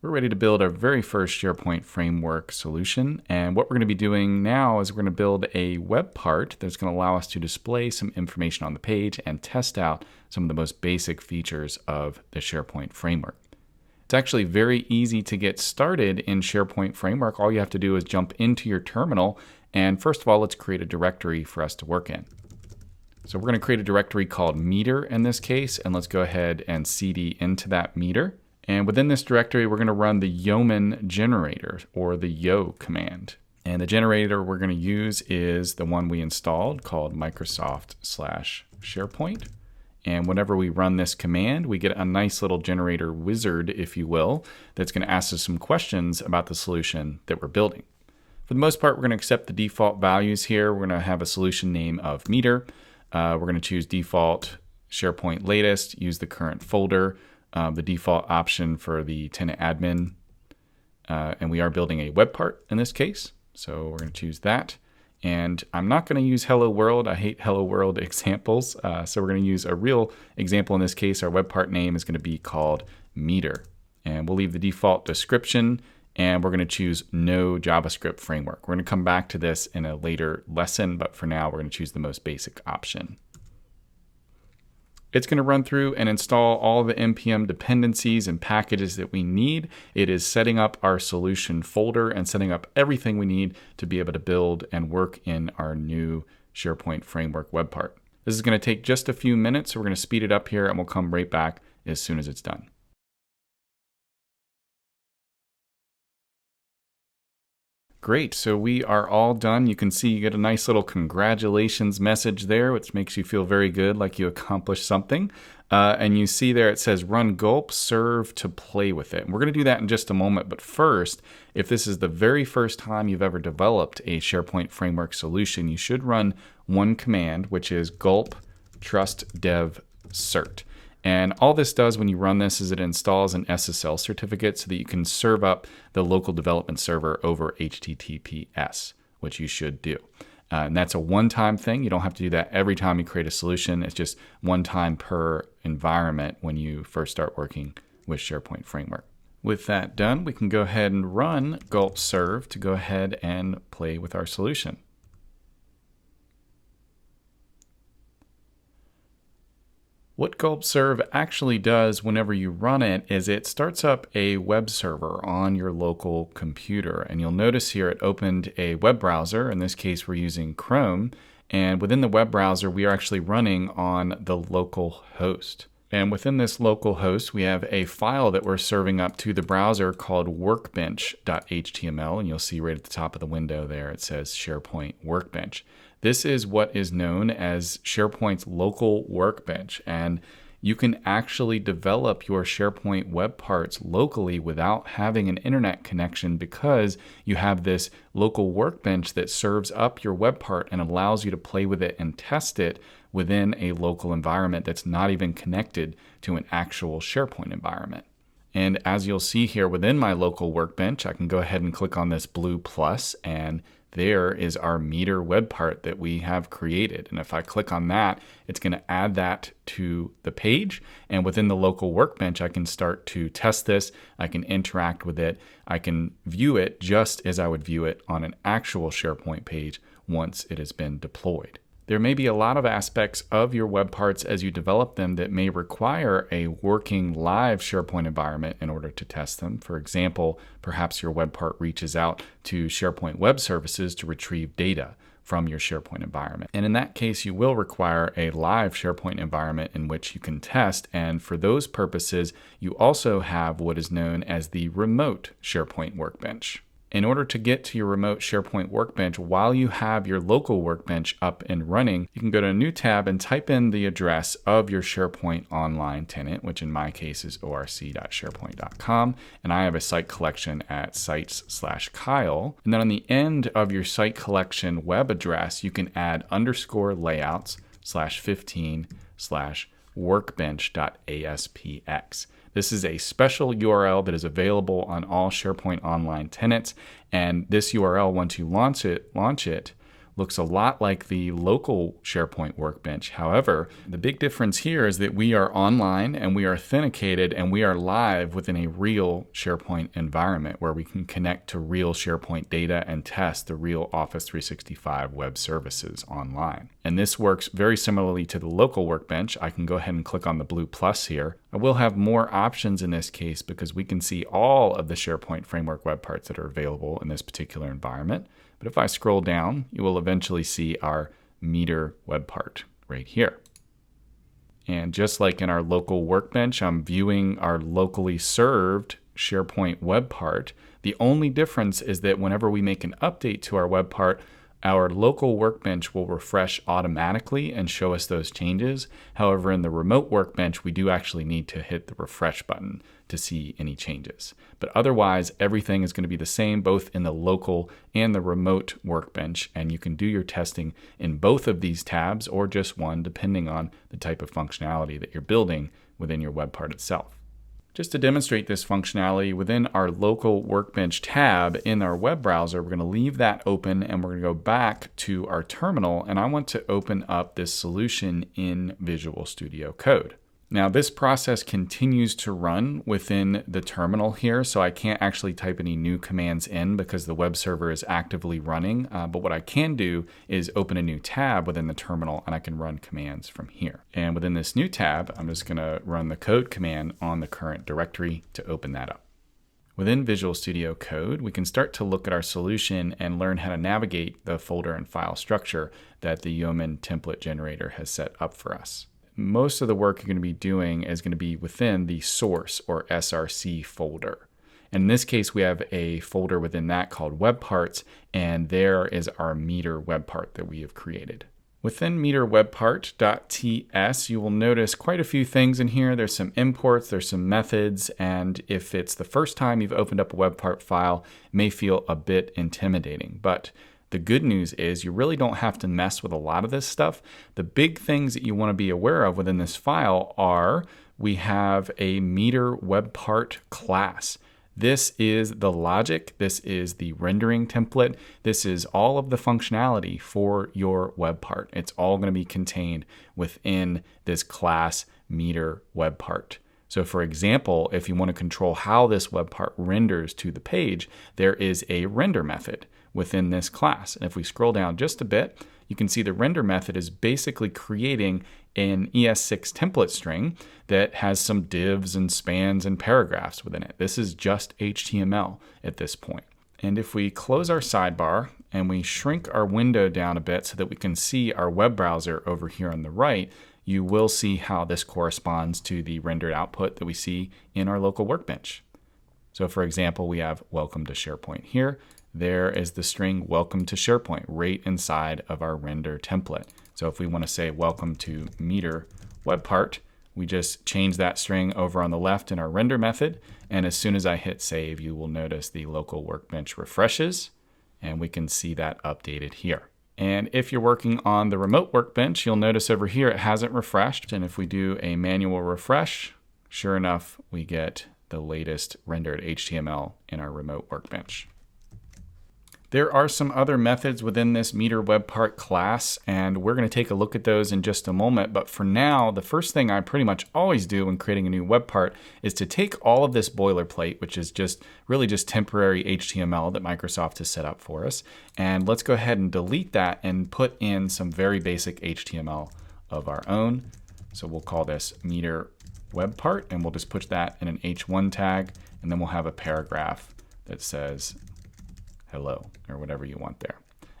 We're ready to build our very first SharePoint Framework solution. And what we're going to be doing now is we're going to build a web part that's going to allow us to display some information on the page and test out some of the most basic features of the SharePoint Framework. It's actually very easy to get started in SharePoint Framework. All you have to do is jump into your terminal. And first of all, let's create a directory for us to work in. So we're going to create a directory called meter in this case, and let's go ahead and cd into that meter. And within this directory, we're going to run the Yeoman generator, or the yo command. And the generator we're going to use is the one we installed called Microsoft/SharePoint. And whenever we run this command, we get a nice little generator wizard, if you will, that's going to ask us some questions about the solution that we're building. For the most part, we're going to accept the default values here. We're going to have a solution name of meter. We're going to choose default SharePoint latest, use the current folder, the default option for the tenant admin, and we are building a web part in this case, so we're going to choose that. And I'm not going to use hello world. I hate hello world examples, so we're going to use a real example in this case. Our web part name is going to be called meter, and we'll leave the default description, and we're going to choose no JavaScript framework. We're going to come back to this in a later lesson, but for now we're going to choose the most basic option. It's going to run through and install all the NPM dependencies and packages that we need. It is setting up our solution folder and setting up everything we need to be able to build and work in our new SharePoint Framework web part. This is going to take just a few minutes, so we're going to speed it up here and we'll come right back as soon as it's done. Great, so we are all done. You can see you get a nice little congratulations message there, which makes you feel very good, like you accomplished something. And you see there it says run gulp serve to play with it. And we're going to do that in just a moment. But first, if this is the very first time you've ever developed a SharePoint Framework solution, you should run one command, which is gulp trust dev cert. And all this does when you run this is it installs an SSL certificate so that you can serve up the local development server over HTTPS, which you should do. And that's a one-time thing. You don't have to do that every time you create a solution. It's just one time per environment when you first start working with SharePoint Framework. With that done, we can go ahead and run gulp serve to go ahead and play with our solution. What gulp serve actually does whenever you run it is it starts up a web server on your local computer. And you'll notice here it opened a web browser. In this case, we're using Chrome. And within the web browser, we are actually running on the local host. And within this local host, we have a file that we're serving up to the browser called workbench.html. And you'll see right at the top of the window there, it says SharePoint Workbench. This is what is known as SharePoint's local workbench, and you can actually develop your SharePoint web parts locally without having an internet connection because you have this local workbench that serves up your web part and allows you to play with it and test it within a local environment that's not even connected to an actual SharePoint environment. And as you'll see here within my local workbench, I can go ahead and click on this blue plus, and there is our meter web part that we have created. And if I click on that, it's going to add that to the page. And within the local workbench, I can start to test this. I can interact with it. I can view it just as I would view it on an actual SharePoint page once it has been deployed. There may be a lot of aspects of your web parts as you develop them that may require a working live SharePoint environment in order to test them. For example, perhaps your web part reaches out to SharePoint Web Services to retrieve data from your SharePoint environment. And in that case, you will require a live SharePoint environment in which you can test. And for those purposes, you also have what is known as the remote SharePoint Workbench. In order to get to your remote SharePoint Workbench while you have your local workbench up and running, you can go to a new tab and type in the address of your SharePoint Online tenant, which in my case is orc.sharepoint.com. And I have a site collection at sites/Kyle. And then on the end of your site collection web address, you can add _layouts/15/workbench.aspx. This is a special URL that is available on all SharePoint Online tenants. And this URL, once you launch it, looks a lot like the local SharePoint workbench. However, the big difference here is that we are online and we are authenticated and we are live within a real SharePoint environment where we can connect to real SharePoint data and test the real Office 365 web services online. And this works very similarly to the local workbench. I can go ahead and click on the blue plus here. I will have more options in this case because we can see all of the SharePoint Framework web parts that are available in this particular environment. But if I scroll down, you will eventually see our meter web part right here. And just like in our local workbench, I'm viewing our locally served SharePoint web part. The only difference is that whenever we make an update to our web part, our local workbench will refresh automatically and show us those changes. However, in the remote workbench, we do actually need to hit the refresh button to see any changes. But otherwise, everything is going to be the same, both in the local and the remote workbench. And you can do your testing in both of these tabs or just one, depending on the type of functionality that you're building within your web part itself. Just to demonstrate this functionality within our local workbench tab in our web browser, we're going to leave that open and we're going to go back to our terminal, and I want to open up this solution in Visual Studio Code. Now this process continues to run within the terminal here, so I can't actually type any new commands in because the web server is actively running. But what I can do is open a new tab within the terminal and I can run commands from here. And within this new tab, I'm just going to run the code command on the current directory to open that up. Within Visual Studio Code, we can start to look at our solution and learn how to navigate the folder and file structure that the Yeoman template generator has set up for us. Most of the work you're going to be doing is going to be within the source or SRC folder. And in this case, we have a folder within that called web parts, and there is our meter web part that we have created. Within meter webpart.ts, you will notice quite a few things in here. There's some imports, there's some methods, and if it's the first time you've opened up a web part file, it may feel a bit intimidating. But the good news is you really don't have to mess with a lot of this stuff. The big things that you want to be aware of within this file are we have a meter web part class. This is the logic. This is the rendering template. This is all of the functionality for your web part. It's all going to be contained within this class meter web part. So for example, if you want to control how this web part renders to the page, there is a render method within this class. And if we scroll down just a bit, you can see the render method is basically creating an ES6 template string that has some divs and spans and paragraphs within it. This is just HTML at this point. And if we close our sidebar and we shrink our window down a bit so that we can see our web browser over here on the right, you will see how this corresponds to the rendered output that we see in our local workbench. So for example, we have welcome to SharePoint here. There is the string welcome to SharePoint right inside of our render template. So if we want to say welcome to meter web part, we just change that string over on the left in our render method. And as soon as I hit save, you will notice the local workbench refreshes and we can see that updated here. And if you're working on the remote workbench, you'll notice over here it hasn't refreshed. And if we do a manual refresh, sure enough, we get the latest rendered HTML in our remote workbench. There are some other methods within this meter web part class, and we're going to take a look at those in just a moment. But for now, the first thing I pretty much always do when creating a new web part is to take all of this boilerplate, which is really just temporary HTML that Microsoft has set up for us. And let's go ahead and delete that and put in some very basic HTML of our own. So we'll call this meter web part, and we'll just put that in an H1 tag, and then we'll have a paragraph that says hello, or whatever you want there.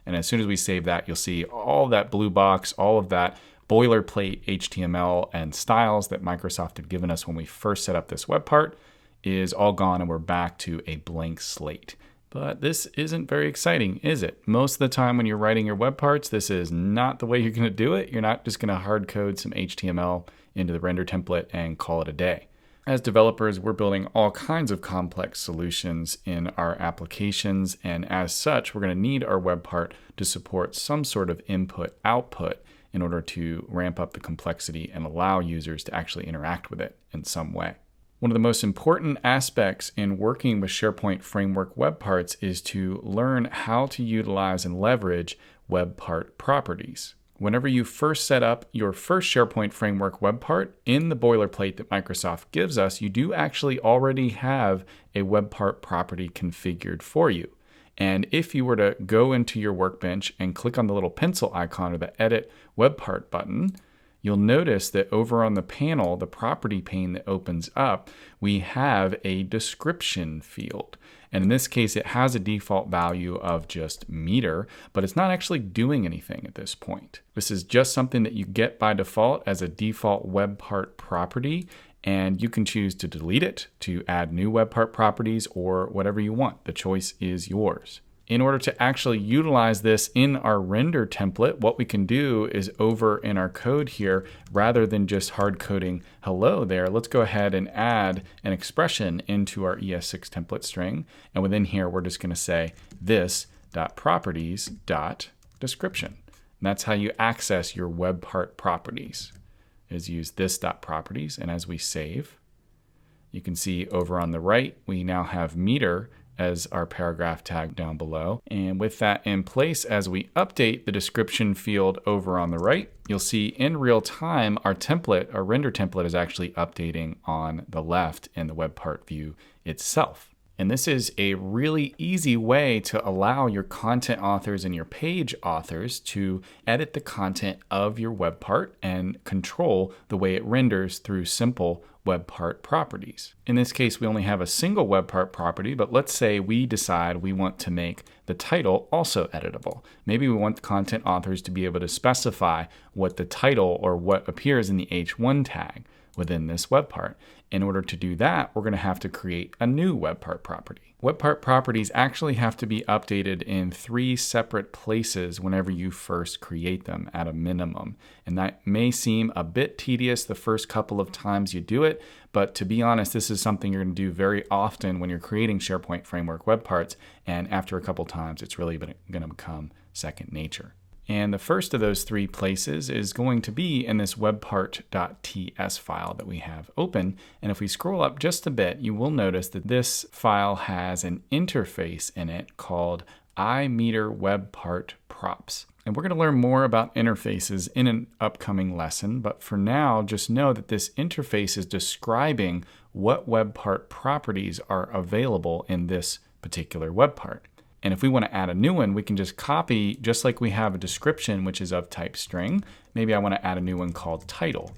And as soon as we save that, you'll see all that blue box, all of that boilerplate HTML and styles that Microsoft had given us when we first set up this web part is all gone, and we're back to a blank slate. But this isn't very exciting, is it? Most of the time when you're writing your web parts, this is not the way you're going to do it. You're not just going to hard code some HTML into the render template and call it a day. As developers, we're building all kinds of complex solutions in our applications, and as such, we're going to need our web part to support some sort of input-output in order to ramp up the complexity and allow users to actually interact with it in some way. One of the most important aspects in working with SharePoint Framework web parts is to learn how to utilize and leverage web part properties. Whenever you first set up your first SharePoint Framework web part, in the boilerplate that Microsoft gives us, you do actually already have a web part property configured for you. And if you were to go into your workbench and click on the little pencil icon or the Edit Web Part button, you'll notice that over on the panel, the property pane that opens up, we have a description field. And in this case, it has a default value of just meter, but it's not actually doing anything at this point. This is just something that you get by default as a default web part property, and you can choose to delete it, to add new web part properties, or whatever you want. The choice is yours. In order to actually utilize this in our render template, what we can do is over in our code here, rather than just hard coding hello there, let's go ahead and add an expression into our ES6 template string. And within here, we're just going to say this.properties.description. And that's how you access your web part properties, is use this.properties. And as we save, you can see over on the right, we now have meter as our paragraph tag down below. And with that in place, as we update the description field over on the right, you'll see in real time our template, our render template, is actually updating on the left in the web part view itself. And this is a really easy way to allow your content authors and your page authors to edit the content of your web part and control the way it renders through simple web part properties. In this case, we only have a single web part property, but let's say we decide we want to make the title also editable. Maybe we want the content authors to be able to specify what the title or what appears in the H1 tag within this web part. In order to do that, we're going to have to create a new web part property. Web part properties actually have to be updated in 3 separate places whenever you first create them at a minimum. And that may seem a bit tedious the first couple of times you do it, but to be honest, this is something you're going to do very often when you're creating SharePoint Framework web parts, and after a couple times, it's really going to become second nature. And the first of those 3 places is going to be in this webpart.ts file that we have open. And if we scroll up just a bit, you will notice that this file has an interface in it called iMeterWebPartProps. And we're going to learn more about interfaces in an upcoming lesson, but for now, just know that this interface is describing what web part properties are available in this particular web part. And if we want to add a new one, we can just copy, just like we have a description, which is of type string. Maybe I want to add a new one called title,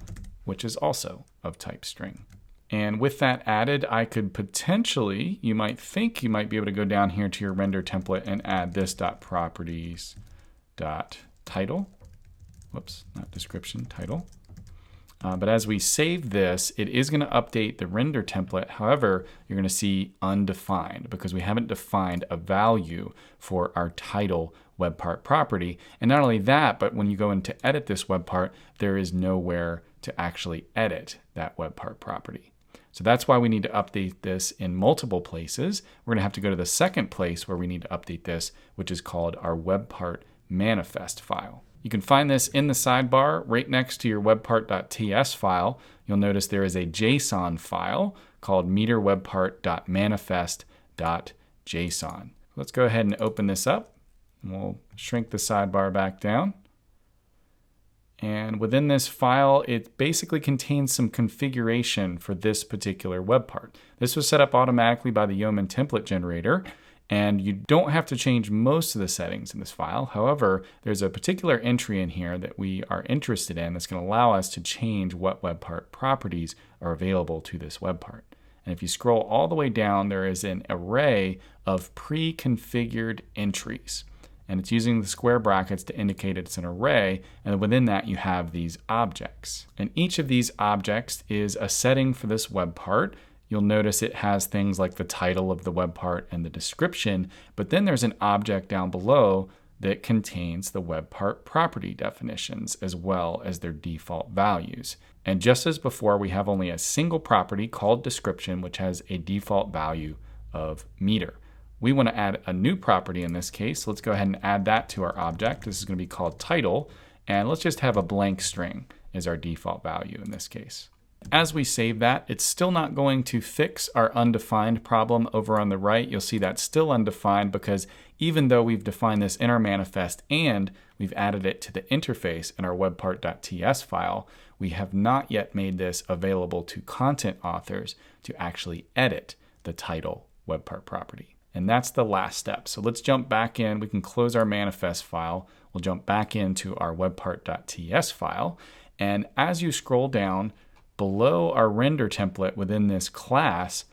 which is also of type string. And with that added, I could potentially, you might think you might be able to go down here to your render template and add this.properties.title. Whoops, not description, title. But as we save this, it is going to update the render template. However, you're going to see undefined because we haven't defined a value for our title web part property. And not only that, but when you go in to edit this web part, there is nowhere to actually edit that web part property. So that's why we need to update this in multiple places. We're going to have to go to the second place where we need to update this, which is called our web part manifest file. You can find this in the sidebar right next to your webpart.ts file. You'll notice there is a JSON file called meterwebpart.manifest.json. Let's go ahead and open this up. We'll shrink the sidebar back down. And within this file, it basically contains some configuration for this particular web part. This was set up automatically by the Yeoman template generator. And you don't have to change most of the settings in this file. However, there's a particular entry in here that we are interested in that's going to allow us to change what web part properties are available to this web part. And if you scroll all the way down, there is an array of pre-configured entries. And it's using the square brackets to indicate it's an array. And within that, you have these objects. And each of these objects is a setting for this web part. You'll notice it has things like the title of the web part and the description, but then there's an object down below that contains the web part property definitions as well as their default values. And just as before, we have only a single property called description, which has a default value of meter. We want to add a new property in this case. Let's go ahead and add that to our object. This is going to be called title, and let's just have a blank string as our default value in this case. As we save that, it's still not going to fix our undefined problem over on the right. You'll see that's still undefined because even though we've defined this in our manifest and we've added it to the interface in our webpart.ts file, we have not yet made this available to content authors to actually edit the title webpart property. And that's the last step. So let's jump back in. We can close our manifest file. We'll jump back into our webpart.ts file. And as you scroll down, below our render template within this class,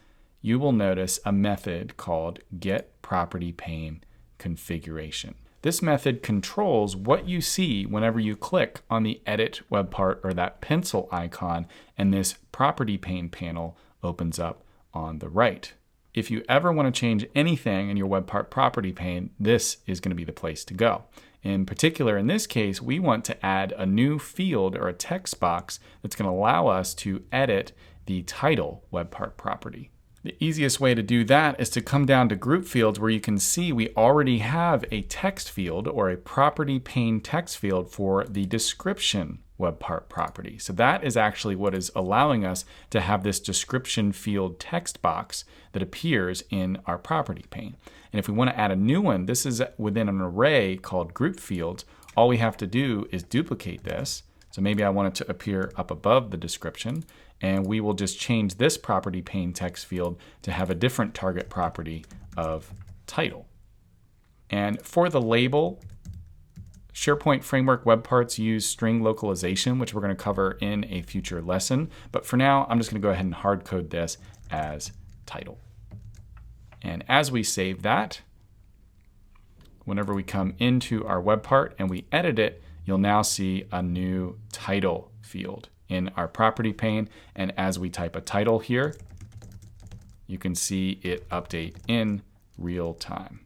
you will notice a method called getPropertyPaneConfiguration. This method controls what you see whenever you click on the edit webpart or that pencil icon and this property pane panel opens up on the right. If you ever want to change anything in your webpart property pane, this is going to be the place to go. In particular, in this case, we want to add a new field or a text box that's going to allow us to edit the title webpart property. The easiest way to do that is to come down to group fields where you can see we already have a text field or a property pane text field for the description webpart property. So that is actually what is allowing us to have this description field text box that appears in our property pane. And if we want to add a new one, this is within an array called group fields. All we have to do is duplicate this. So maybe I want it to appear up above the description, and we will just change this property pane text field to have a different target property of title. And for the label, SharePoint Framework web parts use string localization, which we're going to cover in a future lesson. But for now, I'm just going to go ahead and hard code this as title. And as we save that, whenever we come into our web part and we edit it, you'll now see a new title field in our property pane. And as we type a title here, you can see it update in real time.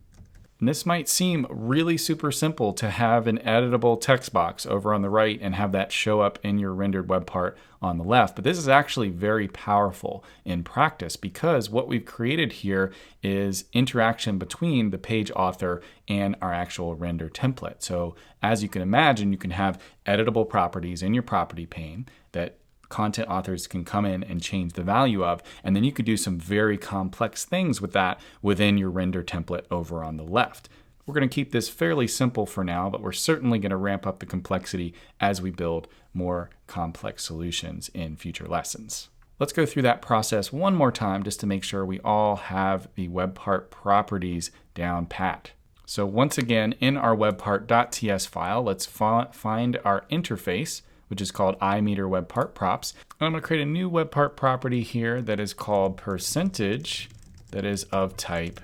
And this might seem really super simple to have an editable text box over on the right and have that show up in your rendered web part on the left, but this is actually very powerful in practice because what we've created here is interaction between the page author and our actual render template. So as you can imagine, you can have editable properties in your property pane that content authors can come in and change the value of, and then you could do some very complex things with that within your render template over on the left. We're going to keep this fairly simple for now, but we're certainly going to ramp up the complexity as we build more complex solutions in future lessons. Let's go through that process one more time just to make sure we all have the web part properties down pat. So once again, in our webpart.ts file, let's find our interface, which is called iMeterWebPartProps. I'm going to create a new webpart property here that is called percentage that is of type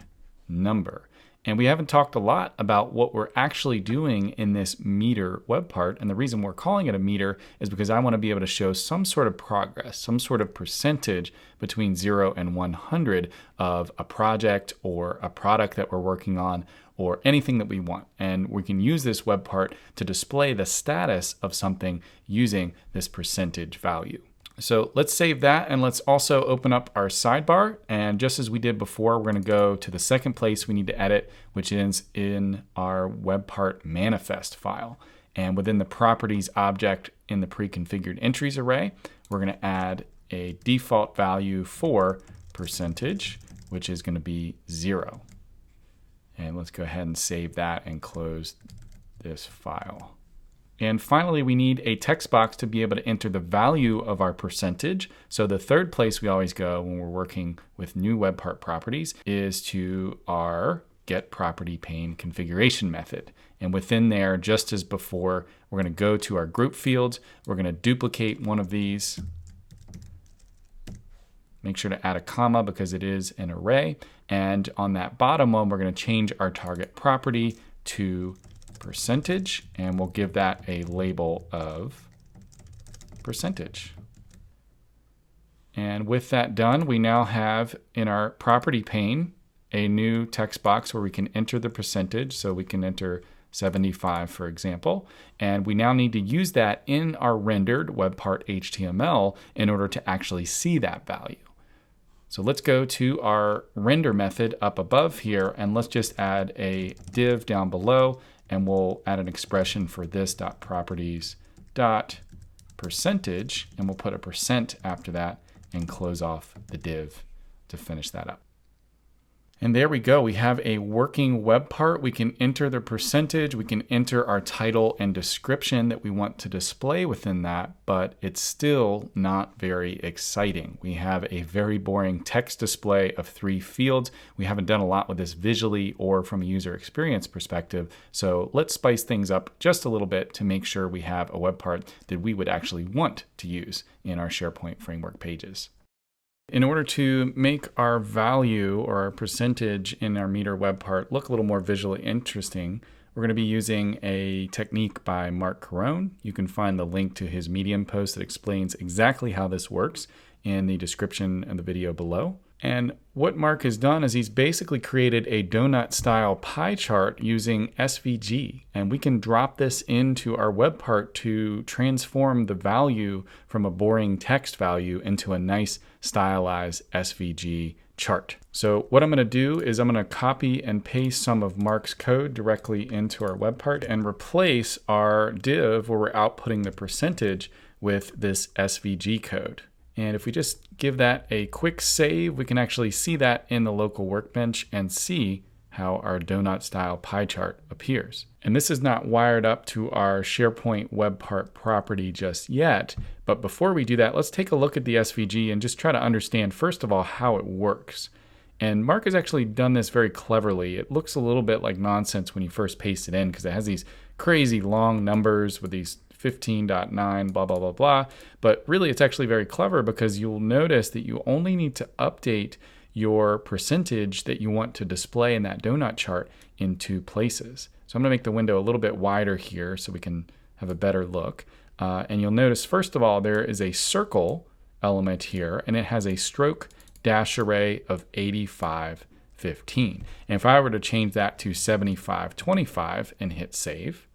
number. And we haven't talked a lot about what we're actually doing in this meter webpart. And the reason we're calling it a meter is because I want to be able to show some sort of progress, some sort of percentage between 0 and 100 of a project or a product that we're working on or anything that we want. And we can use this web part to display the status of something using this percentage value. So let's save that and let's also open up our sidebar. And just as we did before, we're going to go to the second place we need to edit, which is in our web part manifest file. And within the properties object in the pre-configured entries array, we're going to add a default value for percentage, which is going to be 0. And let's go ahead and save that and close this file. And finally, we need a text box to be able to enter the value of our percentage. So the third place we always go when we're working with new web part properties is to our getPropertyPaneConfiguration method. And within there, just as before, we're going to go to our group fields. We're going to duplicate one of these. Make sure to add a comma because it is an array. And on that bottom one, we're going to change our target property to percentage, and we'll give that a label of percentage. And with that done, we now have in our property pane a new text box where we can enter the percentage. So we can enter 75, for example. And we now need to use that in our rendered web part HTML in order to actually see that value. So let's go to our render method up above here, and let's just add a div down below, and we'll add an expression for this.properties. percentage, and we'll put a % after that and close off the div to finish that up. And there we go. We have a working web part. We can enter the percentage. We can enter our title and description that we want to display within that, but it's still not very exciting. We have a very boring text display of 3 fields. We haven't done a lot with this visually or from a user experience perspective. So let's spice things up just a little bit to make sure we have a web part that we would actually want to use in our SharePoint Framework pages. In order to make our value or our percentage in our meter web part look a little more visually interesting, we're going to be using a technique by Mark Carone. You can find the link to his Medium post that explains exactly how this works in the description of the video below. And what Mark has done is he's basically created a donut style pie chart using SVG. And we can drop this into our web part to transform the value from a boring text value into a nice stylized SVG chart. So what I'm going to do is I'm going to copy and paste some of Mark's code directly into our web part and replace our div where we're outputting the percentage with this SVG code. And if we just give that a quick save, we can actually see that in the local workbench and see how our donut style pie chart appears. And this is not wired up to our SharePoint web part property just yet. But before we do that, let's take a look at the SVG and just try to understand, first of all, how it works. And Mark has actually done this very cleverly. It looks a little bit like nonsense when you first paste it in because it has these crazy long numbers with these 15.9, blah, blah, blah, blah. But really, it's actually very clever because you'll notice that you only need to update your percentage that you want to display in that donut chart in 2 places. So I'm going to make the window a little bit wider here so we can have a better look. And you'll notice, first of all, there is a circle element here, and it has a stroke dash array of 8515. And if I were to change that to 7525 and hit save,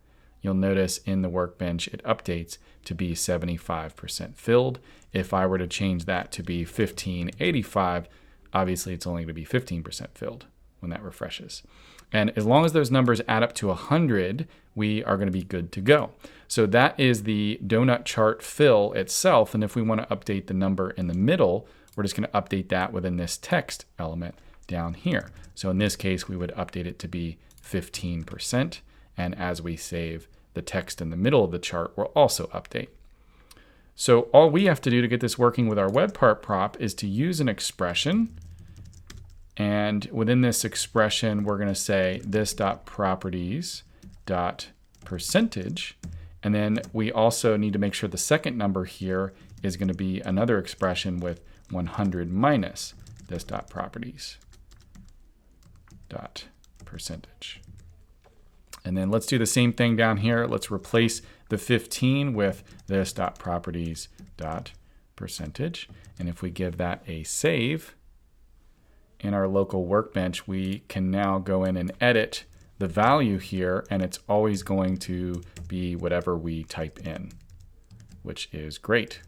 you'll notice in the workbench it updates to be 75% filled. If I were to change that to be 1585, obviously it's only going to be 15% filled when that refreshes. And as long as those numbers add up to 100, we are going to be good to go. So that is the donut chart fill itself. And if we want to update the number in the middle, we're just going to update that within this text element down here. So in this case, we would update it to be 15%. And as we save, the text in the middle of the chart will also update. So all we have to do to get this working with our web part prop is to use an expression. And within this expression, we're going to say this.properties.percentage. And then we also need to make sure the second number here is going to be another expression with 100 minus this.properties.percentage. And then let's do the same thing down here. Let's replace the 15 with this.properties.percentage. And if we give that a save in our local workbench, we can now go in and edit the value here, and it's always going to be whatever we type in, which is great.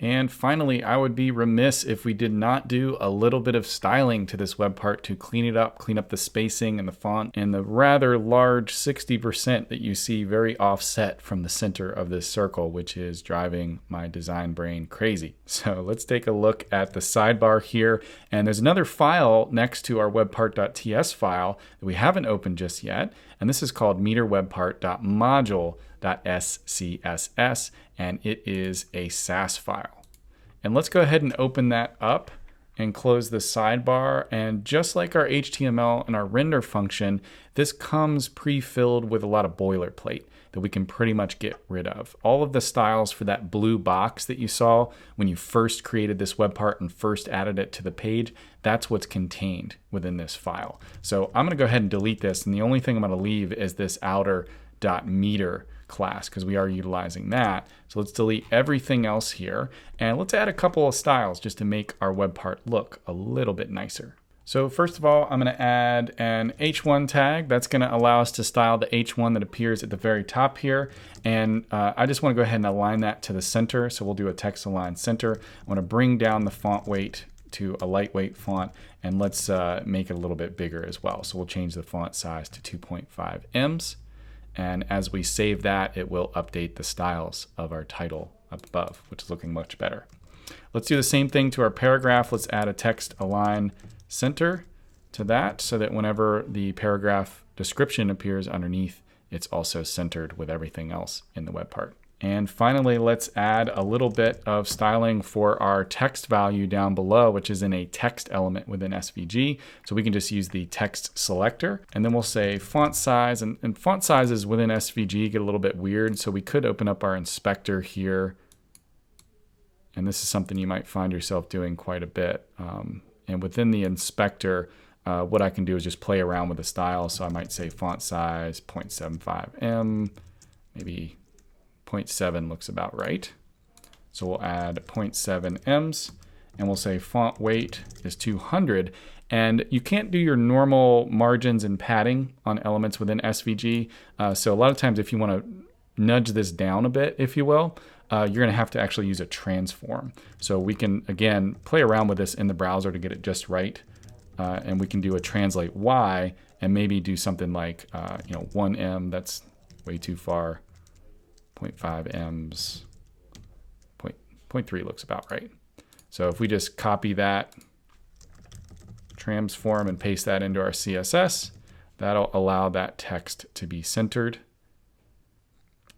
And finally, I would be remiss if we did not do a little bit of styling to this web part to clean it up, clean up the spacing and the font and the rather large 60% that you see very offset from the center of this circle, which is driving my design brain crazy. So let's take a look at the sidebar here. And there's another file next to our webpart.ts file that we haven't opened just yet. And this is called meterwebpart.module.scss, and it is a Sass file. And let's go ahead and open that up and close the sidebar. And just like our HTML and our render function, this comes pre-filled with a lot of boilerplate that we can pretty much get rid of. All of the styles for that blue box that you saw when you first created this web part and first added it to the page, that's what's contained within this file. So I'm going to go ahead and delete this, and the only thing I'm going to leave is this outer.meter class because we are utilizing that. So let's delete everything else here, and let's add a couple of styles just to make our web part look a little bit nicer. So first of all, I'm going to add an H1 tag. That's going to allow us to style the H1 that appears at the very top here. And I just want to go ahead and align that to the center. So we'll do a text align center. I want to bring down the font weight to a lightweight font, and let's make it a little bit bigger as well. So we'll change the font size to 2.5 ems. And as we save that, it will update the styles of our title up above, which is looking much better. Let's do the same thing to our paragraph. Let's add a text align center to that so that whenever the paragraph description appears underneath, it's also centered with everything else in the web part. And finally, let's add a little bit of styling for our text value down below, which is in a text element within SVG. So we can just use the text selector, and then we'll say font size, and font sizes within SVG get a little bit weird. So we could open up our inspector here. And this is something you might find yourself doing quite a bit. And within the inspector, what I can do is just play around with the style. So I might say font size 0.75 em, maybe 0.7 looks about right. So we'll add 0.7 ems, and we'll say font weight is 200. And you can't do your normal margins and padding on elements within SVG. So a lot of times if you want to nudge this down a bit, if you will, you're going to have to actually use a transform. So we can, again, play around with this in the browser to get it just right. And we can do a translate Y and maybe do something like 1 em, that's way too far. 0.5 ems, 0.3 looks about right. So if we just copy that, transform and paste that into our CSS, that'll allow that text to be centered.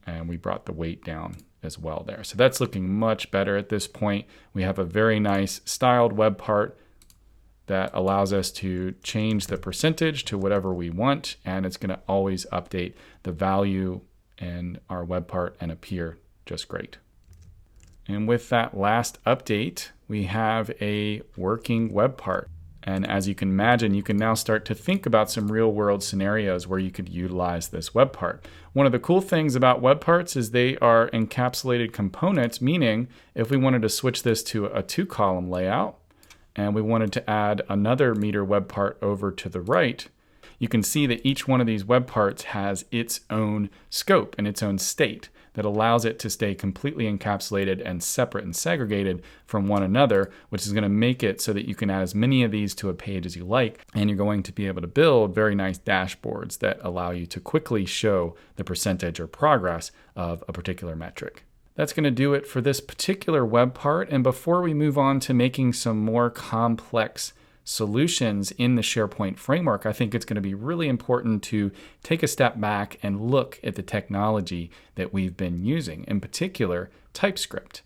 And we brought the weight down as well there. So that's looking much better at this point. We have a very nice styled web part that allows us to change the percentage to whatever we want, and it's going to always update the value in our web part and appear just great. And with that last update, we have a working web part. And as you can imagine, you can now start to think about some real world scenarios where you could utilize this web part. One of the cool things about web parts is they are encapsulated components, meaning if we wanted to switch this to a 2-column layout and we wanted to add another meter web part over to the right, you can see that each one of these web parts has its own scope and its own state that allows it to stay completely encapsulated and separate and segregated from one another, which is going to make it so that you can add as many of these to a page as you like, and you're going to be able to build very nice dashboards that allow you to quickly show the percentage or progress of a particular metric. That's going to do it for this particular web part, and before we move on to making some more complex solutions in the SharePoint framework, I think it's going to be really important to take a step back and look at the technology that we've been using, in particular TypeScript.